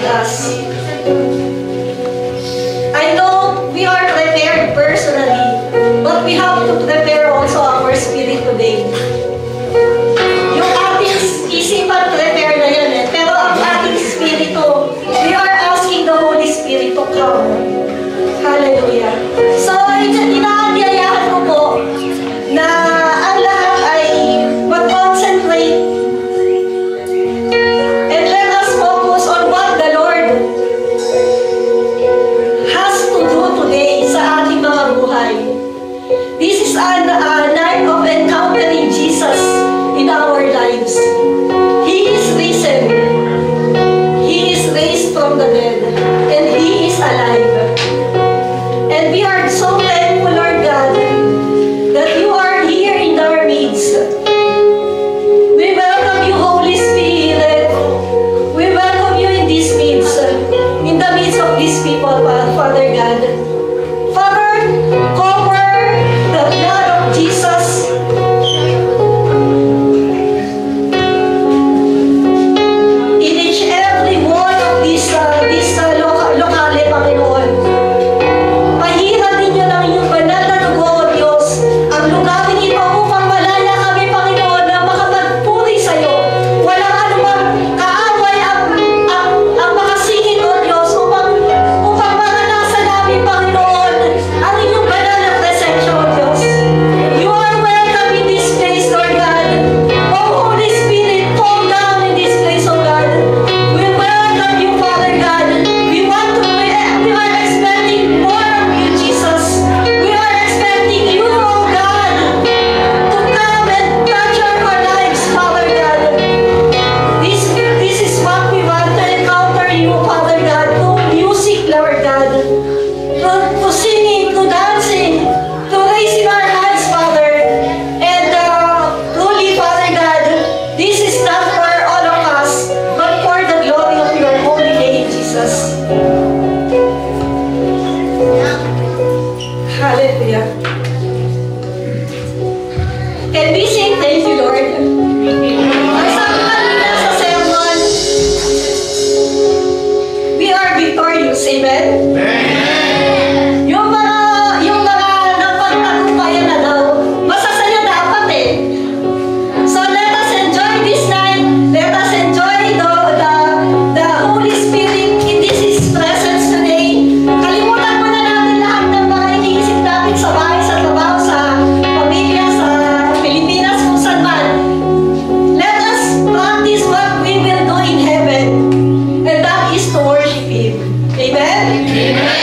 us. I know we are prepared personally, but we have to prepare also our spirit today. Yung ating isipan prepare na yan eh, pero ang ating spirito, we are asking the Holy Spirit to come. Hallelujah. So, inaanyayahan ko po na ang lahat ay mag-concentrate and let us focus on what the Lord has to do today sa ating mga buhay. This is a night of encountering Jesus in our lives. He is risen. He is raised from the dead. And He is alive. And we are so thankful, Lord God, that you are here in our midst. We welcome you, Holy Spirit. We welcome you in this midst, in the midst of these people, Father God. Father, cover the blood of Jesus in each every one of these lokale, Panginoon. Pahiran ninyo ng inyong banal na dugo, O Diyos, ang lugaring ito upang malaya kami, Panginoon, na makapagpuri sa iyo. Walang anumang kaaway ang makasingit, O Diyos, upang maranasan namin, Panginoon, ang inyong banal na presensya, O Diyos. You are welcome in this place, Lord God. O Holy Spirit, come down in this place, O God. We welcome you, Father God. We are expecting more of you, Jesus. We are expecting you, O God, to come and touch our lives, Father God. This is what we want to encounter you, Father God, through music, Lord God, to singing, to dancing, to raising our hands, Father. And truly, Father God, this is not for all of us, but for the glory of your holy name, Jesus. Hallelujah. Can we sing thank you, Lord? Ang sabi kanina sa sermon, we are victorious. Amen? Yung mga nagpagtagumpayan na daw, masasaya dapat eh. So let us enjoy this night. Let us enjoy the Holy Spirit in His presence today. Kalimutan mo na natin lahat ng mga iniisip natin sa bahay, sa trabaho, sa pamilya, sa Pilipinas, kung saan man. Let us practice what we will do in heaven. And that is to worship Him. Amen?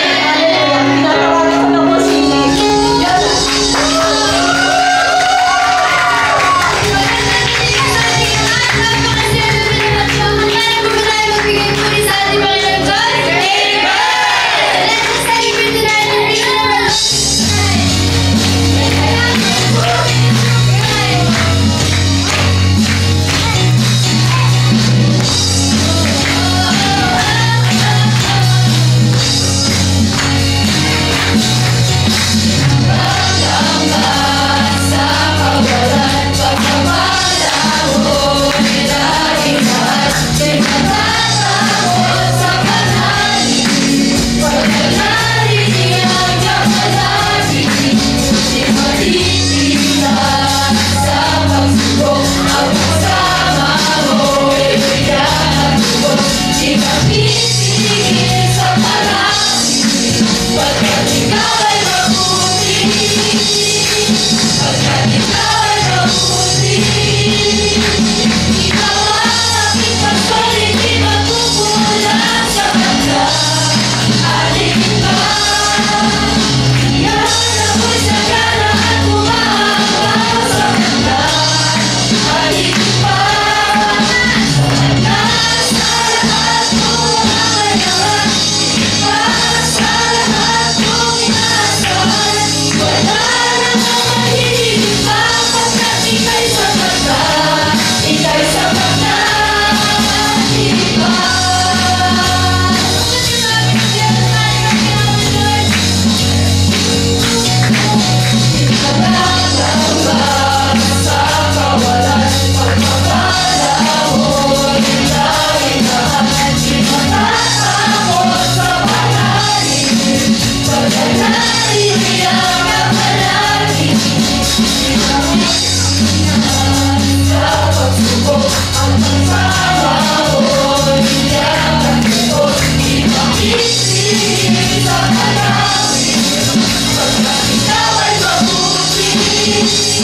Bye.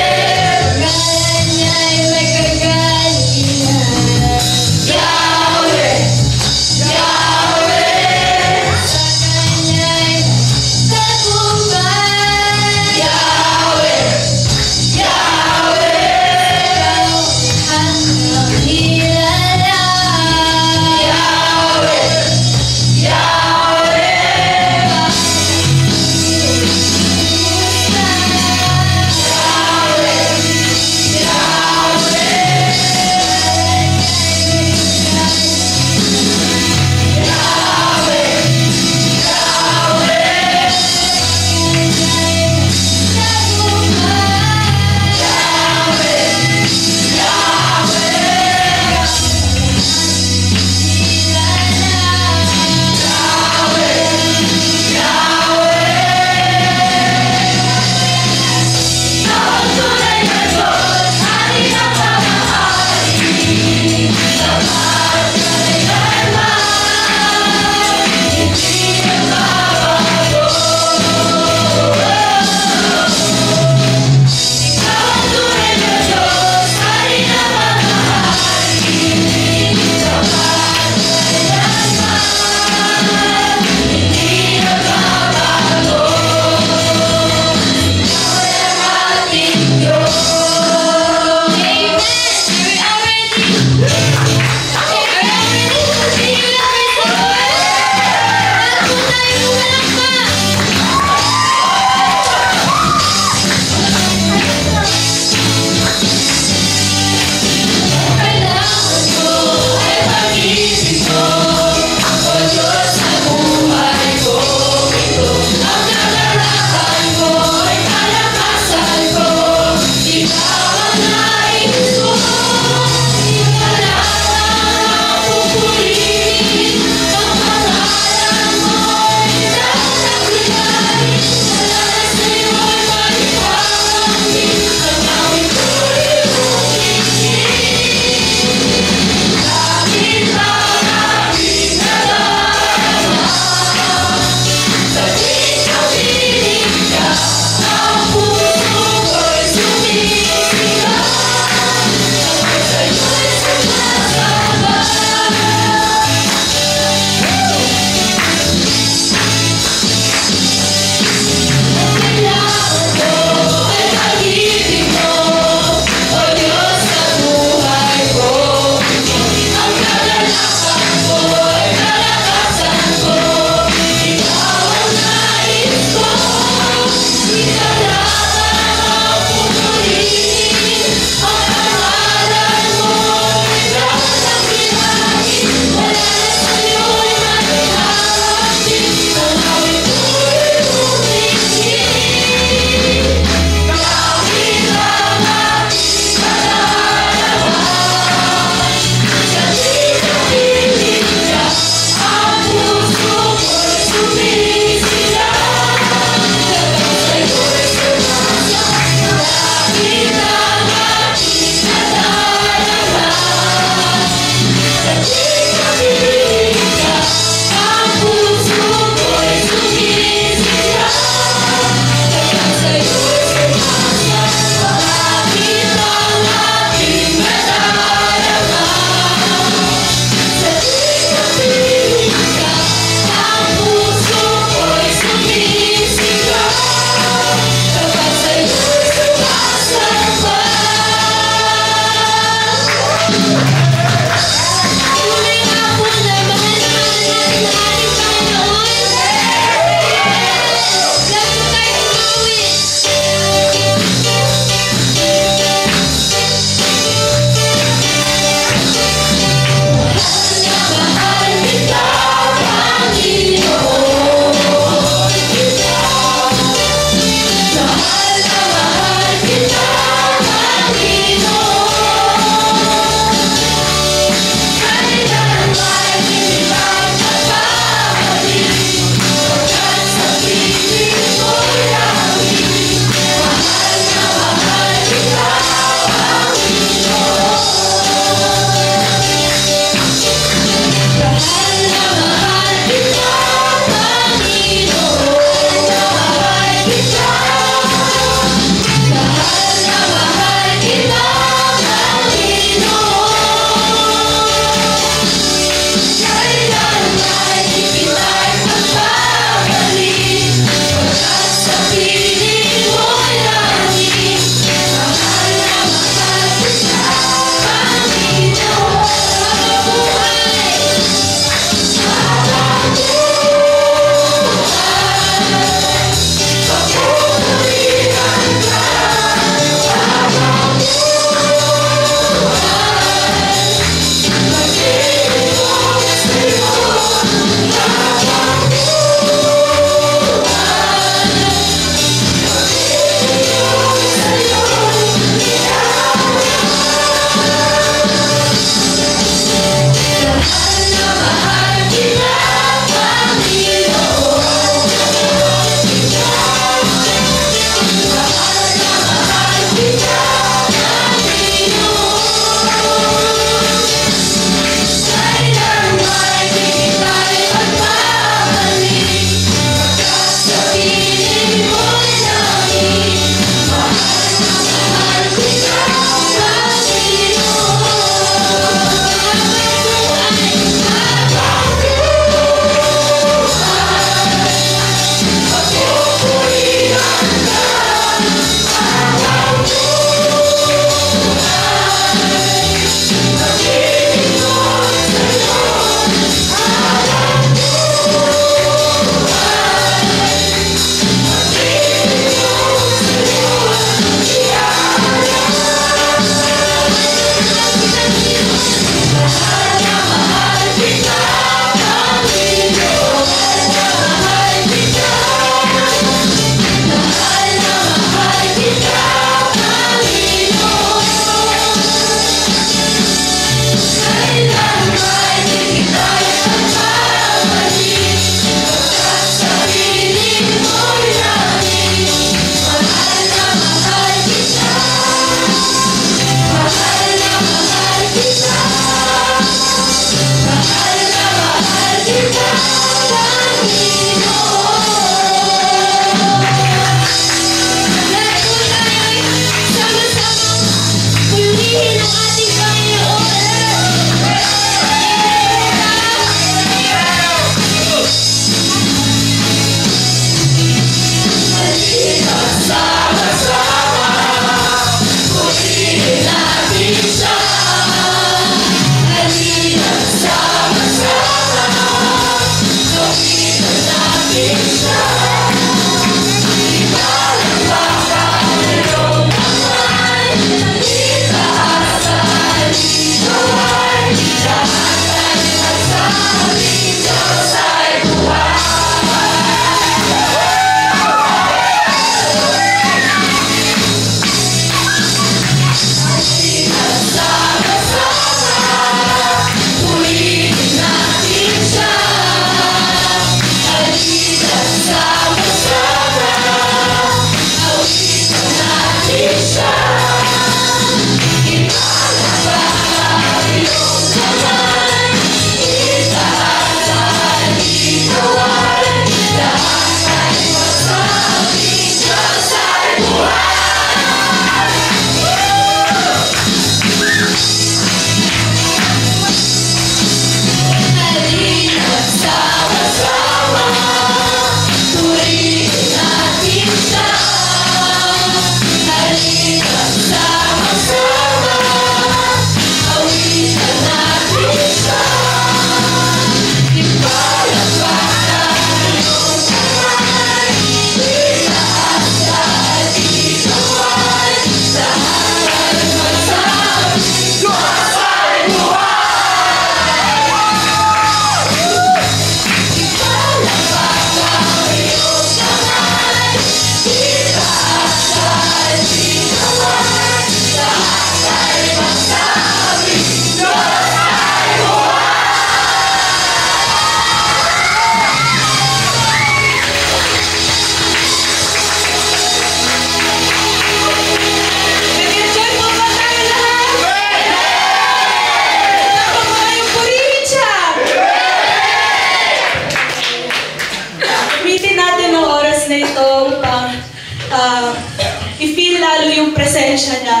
yung presensya niya.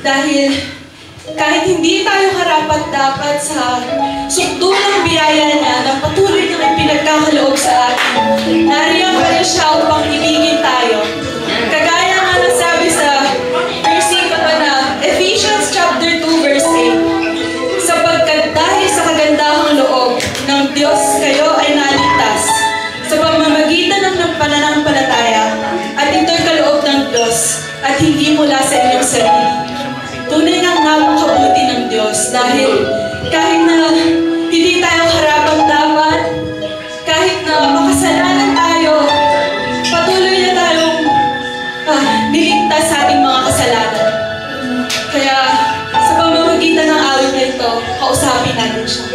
Dahil kahit hindi tayo karapat-dapat sa sukdo ng biyaya niya na patuloy na ipinagkakaloob sa atin, nariyan pa rin siya upang ibigin tayo. Kagaya nga na sabi sa versikulo na Ephesians chapter 2 verse 8, sapagkat dahil sa kagandahang loob ng Diyos kayo ay naligtas sa pamamagitan ng pananampalataya, at ito'y kaloob ng Diyos at hindi mula sa inyong sarili. Tunay nga napakabuti ng Diyos dahil kahit na hindi tayo karapat-dapat, kahit na makasalanan tayo, patuloy na tayong niligtas sa ating mga kasalanan. Kaya sa pamamagitan ng awit na ito, kausapin natin siya.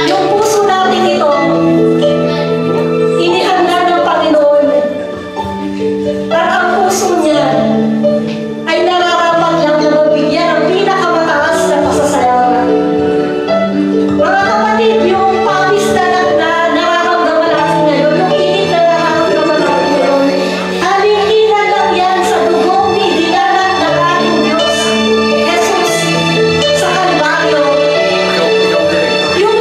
Yung puso natin ito, inihanda ng Panginoon. At ang puso niya ay nararapat lang na mabigyan ng pinakamataas na pasasalamat. Mga kapatid, yung pawis na nararamdaman natin ngayon, yung init na nararamdaman natin ngayon, halikinan lang yan sa dugong idinalak ng ating Diyos, Jesus, sa Kalbaryo. Yung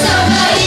Sabay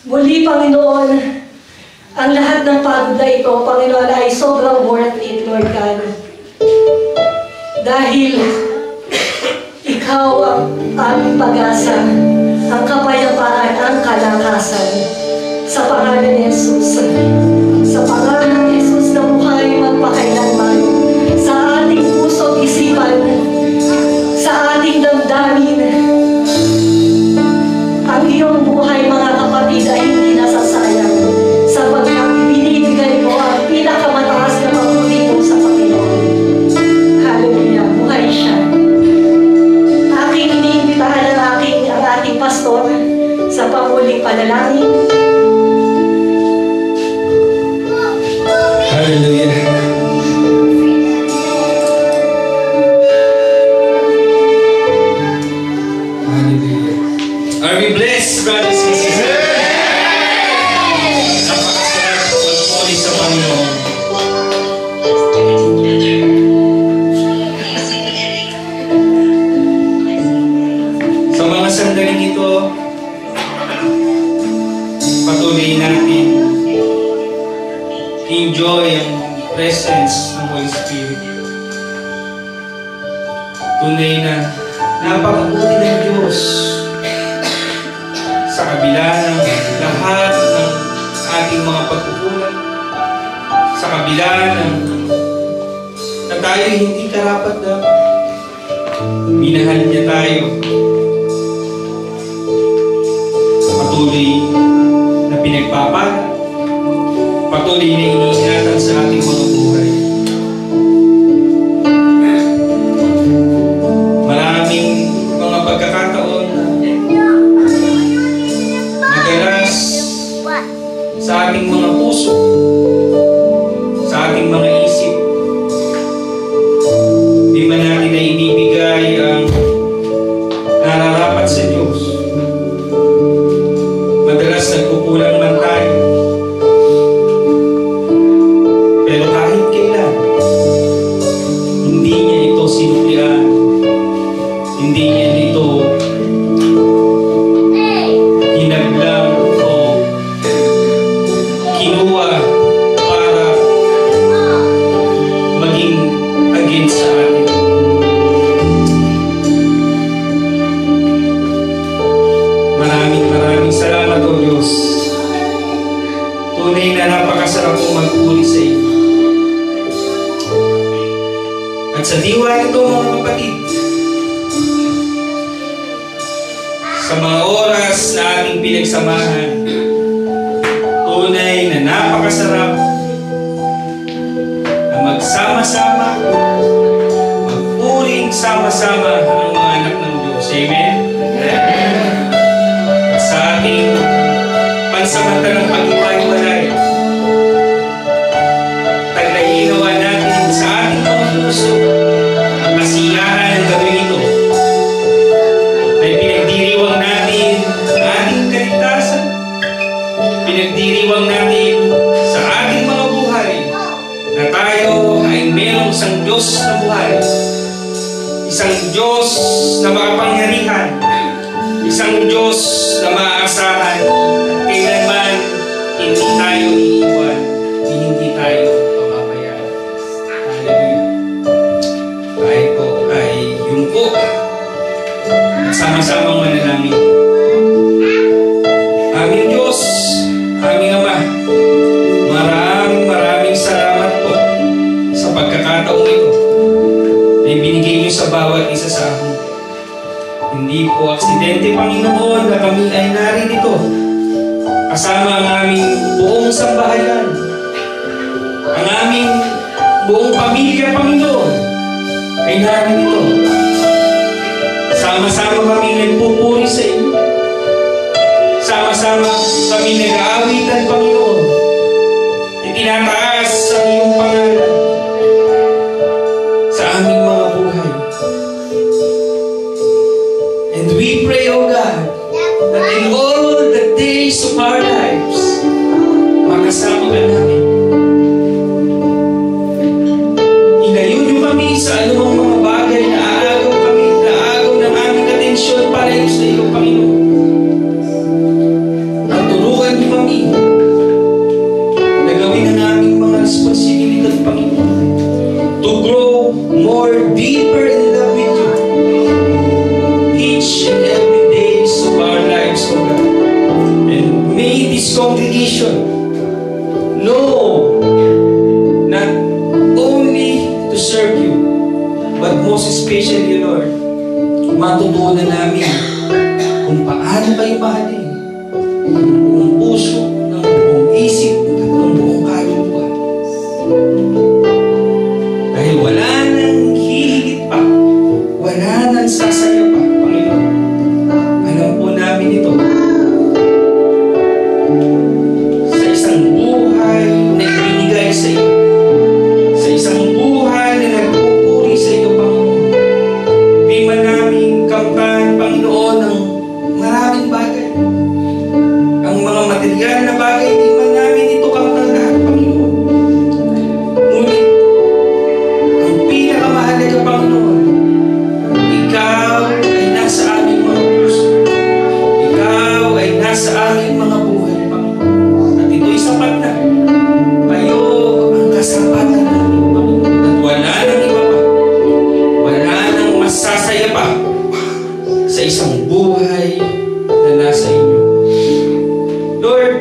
Muli, Panginoon, ang lahat ng pagod na ito, Panginoon, ay sobrang worth it, Lord God. Dahil Ikaw ang aming pag-asa, ang kapayapaan, ang kalakasan. Sa pangalan ni Jesus. Sa pangalan ni Jesus na buhay magpakailanman. Sa ating puso, isipan, sa ating damdamin, ang iyong buhay, mga kapatid, ay hindi nasasayang sapagkat binibigay mo ang pinakamataas na mabuti mo sa Panginoon. Hallelujah. Buhay siya. Aking iniimbitahan ang ating pastor sa panguling panalangin. Hallelujah. Hallelujah. Are we blessed, brothers and sisters? Napakasarap pagpuli sa Panginoon. Sa mga sandaling ito, patuloy natin enjoy ang presence ng Holy Spirit. Tunay na napakabuti ng Diyos sa kabila ng lahat ng ating mga pagkukulang, sa kabila ng na tayo hindi karapat-dapat. Minahal niya tayo. Patuloy na pinagpapala, patuloy na iniingatan sa ating mga buhay. Maraming mga pagkakataon na madalas sa ating mga puso, sa ating mga isip, sa diwa nito, mga kapatid, sa mga oras na ating pinagsamahan, tunay na napakasarap na magsama-sama, magpuring sama-sama ang mga anak ng Diyos. Amen? At sa ating pansamantalang pag-iwalay, taglay-inawa natin sa ating mga puso ang kasiyahan ng gawin ito. Ay pinagdiriwang natin ang ating kaligtasan, pinagdiriwang natin sa ating mga buhay na tayo ay mayroong isang Diyos na buhay, isang Diyos na makapangyarihan, isang Diyos na maaasahan, at kailanman hindi tayo iiwan, hindi tayo pababayaan. Hallelujah. Tayo po ay yumko at sama-samang manalangin. Aming Diyos, aming Ama, maraming salamat po sa pagkakataong ito na ibinigay niyo sa bawat isa sa amin. Hindi po aksidente, Panginoon, na kami ay naririto kasama ang aming buong sambahayan, ang aming buong pamilya, Panginoon, ay naririto. Sama-sama kami nagpupuri sa iyo. Sama-sama kami nag-aawitan, Panginoon. Itinataas ang iyong pangalan sa aming mga buhay. And we pray, O God, that in all the days of our lives, makasama ka namin. Inayon niyo kami sa anumang mga bagay na aagaw kami, na aagaw ng aming atensyon para sa iyo, Panginoon. At turuan niyo kami na gawin ang aming mga responsibilidad, Panginoon, to grow more deeper in love with you each and every days of our lives, O God. And may this congregation know not only to serve you, but most especially, Lord, matutunan namin kung paano kayo mahalin ng buong puso, ng buong isip, at ng buong kaluluwa. Dahil wala nang hihigit pa, wala nang sasaya pa, Panginoon. Alam po namin ito. Sa isang buhay na ibinigay sa iyo, sa isang buhay na nagpupuri sa iyo, Panginoon, di man namin kamtan, Panginoon, ng maraming bagay. Ang mga material na bagay, di man namin ito kamtan lahat, Panginoon. Ngunit, ang pinakamahalaga, Panginoon, ikaw ay nasa aming mga puso. Ikaw ay nasa aming mga buhay, Panginoon. At ito'y sapat na. Kayo ang kasapatan namin, Panginoon. At wala nang iba pa. Wala nang masasaya pa sa isang buhay na nasa inyo. Lord,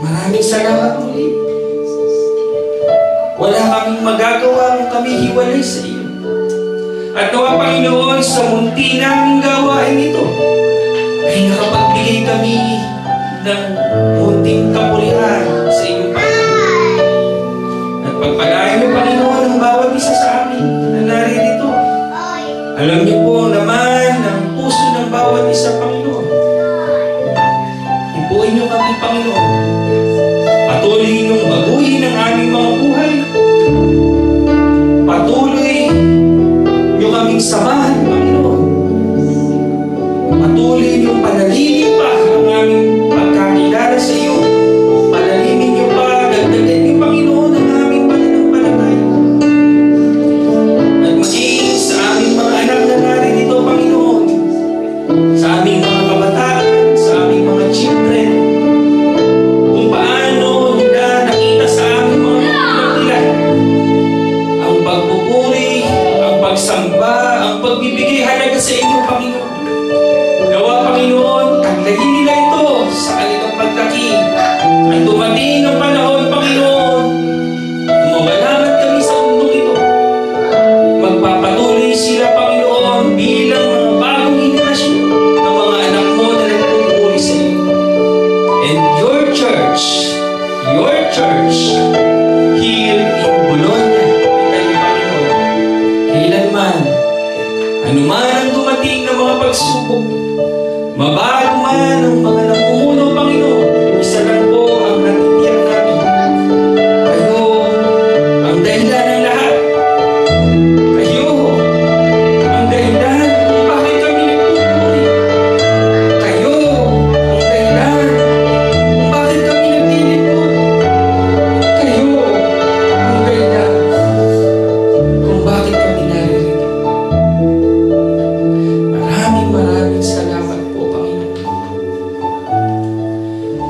maraming salamat muli. Wala kaming magagawa kung kami hiwalay sa iyo. At nawa, Panginoon, sa munti naming gawain ito, ay nakapagbigay kami ng munting kapurihan sa iyong Panginoon. At pagpalain niyo, Panginoon, ang bawat isa sa amin na naririto. Alam niyo po naman ang puso ng bawat isa, Panginoon. Ipuin niyo kami, Panginoon. Patuloy niyong baguhin ang aming mga buhay. Patuloy niyo kaming samahan, Panginoon. Patuloy niyong panalinin pa ang aming pagkakilala sa iyo. Panalinin niyo pa, dagdagan niyo, Panginoon, ang aming pananampalataya. At maging sa aming mga anak na narin Ano man ang dumating na mga pagsubok, mabago man ang mga namumuno, Panginoon, isa lang po ang natitiyak namin. Kayo ang dahilan ng lahat. Kayo ang dahilan kung bakit kami nagpupuri. Kayo ang dahilan kung bakit kami naglilingkod. Kayo ang dahilan kung bakit kami naririto. Maraming salamat po, Panginoon.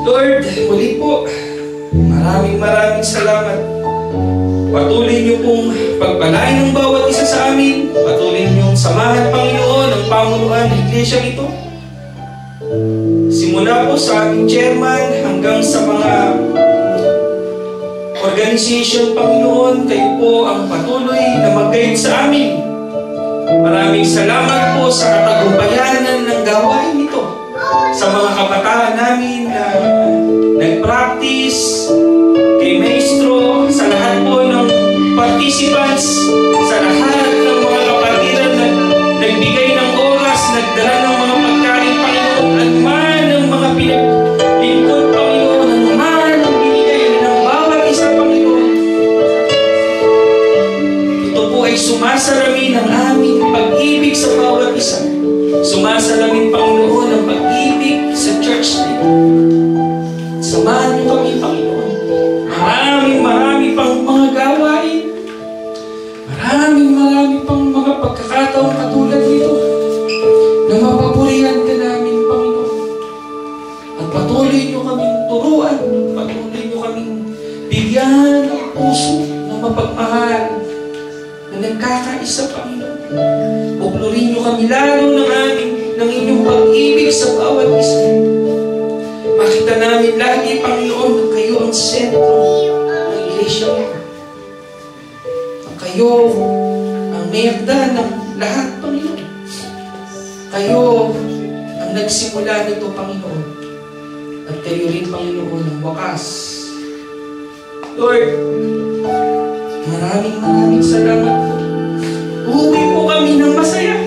Lord, muli po, maraming salamat. Patuloy niyo pong pagpalain ng bawat isa sa amin. Patuloy niyong samahan, Panginoon, ang pamunuan ng iglesia ito. Simula po sa aming chairman hanggang sa mga organization, Panginoon, kayo po ang patuloy na mag-guide sa amin. Maraming salamat po sa katagumpayanan ng gawain nito. Sa mga kabataan namin na nag-practice, kay Maestro, sa lahat po ng participants, sa lahat ng mga kapatiran na nagbigay ng oras, nagdala ng mga pagkain, Panginoon, at man ng mga pinaglingkod, Panginoon, at man ang binigay ng bawat isa, Panginoon. Ito po ay sumasalamin ang aming pag-ibig sa bawat isa. Sumasalamin, Panginoon, ang pag-ibig sa church na ito. Samahan niyo kami, Panginoon. Marami pang mga gawain. Marami pang mga pagkakataon katulad nito na mapapurihan ka namin, Panginoon. At patuloy niyo kaming turuan. Patuloy niyo kaming bigyan ng puso na mapagmahal na nagkakaisa, Panginoon. Puplurin niyo kami lalo ng inyong pag-ibig sa bawat isa. Makita namin lagi, Panginoon, na kayo ang sentro ng iglesia mo. Kayo ang mayagda ng lahat, Panginoon. Kayo ang nagsimula nito, Panginoon. At kayo rin, Panginoon, ang wakas. Lord, maraming salamat po. Uuwi po kami ng masaya.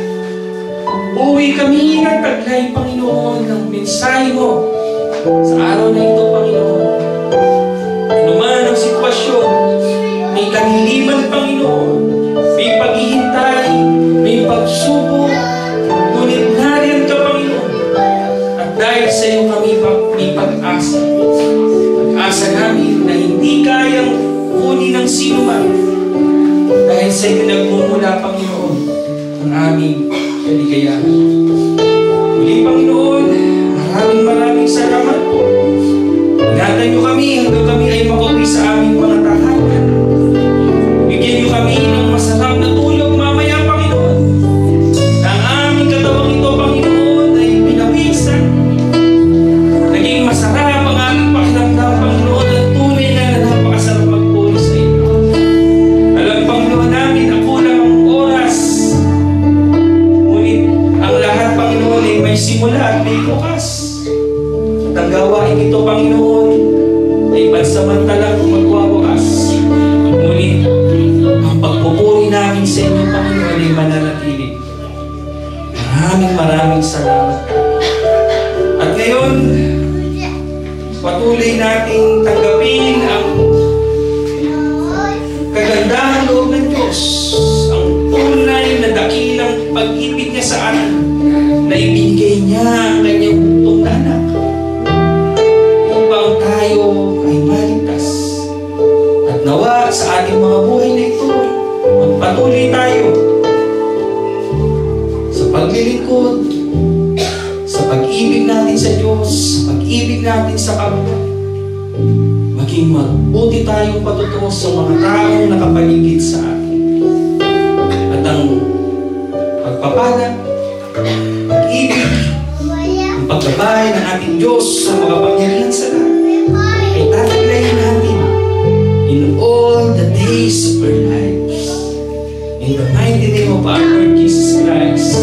Uuwi kami ng taglay, Panginoon, ng mensahe mo sa araw na ito, Panginoon. Ano man ang sitwasyon, may kaliliman, Panginoon, may paghihintay, may pagsubok, ngunit nariyan ka, Panginoon. At dahil sa iyo kami may pag-asa. Pag-asa namin na hindi kayang kunin ng sino man. Dahil sa iyo nagmumula, Panginoon, ang aming kaligayahan. Muli, Panginoon, maraming salamat po. Ingatan niyo kami hanggang kami ay makauwi sa aming mga tahanan. Bigyan niyo kami ng masarap na tulog mamaya, Panginoon. Na ang aming katawang ito, Panginoon, ay pinawisan. Naging masarap ang aming pakiramdam, Panginoon, at tunay na napakasarap magpuli sa inyo. Alam, Panginoon namin, ako lang ang oras. Ngunit ang lahat, Panginoon, ay may simula at may bukas. At ang gawain ito, Panginoon, ay pansamantalang magwawakas. Ngunit, ang pagpupuri namin sa inyo, Panginoon, ay mananatili. Maraming salamat. At ngayon, patuloy nating tanggapin ang kagandahan loob ng Diyos, ang tunay na dakilang pag-ibig niya sa atin, na ibinigay niya ang kanyang bugtong na anak upang tayo ay maligtas. At nawa sa ating mga buhay na ito, magpatuloy tayo sa paglilingkod, sa pag-ibig natin sa Diyos, sa pag-ibig natin sa kapwa. Maging mabuti tayong patutuo sa mga taong nakapaligid sa atin. At ang pagpapala, pag-ibig, ang paggabay ng ating Diyos sa makapangyarihan sa lahat ay tataglayin natin in all the days of our lives. In the mighty name of our Lord Jesus Christ,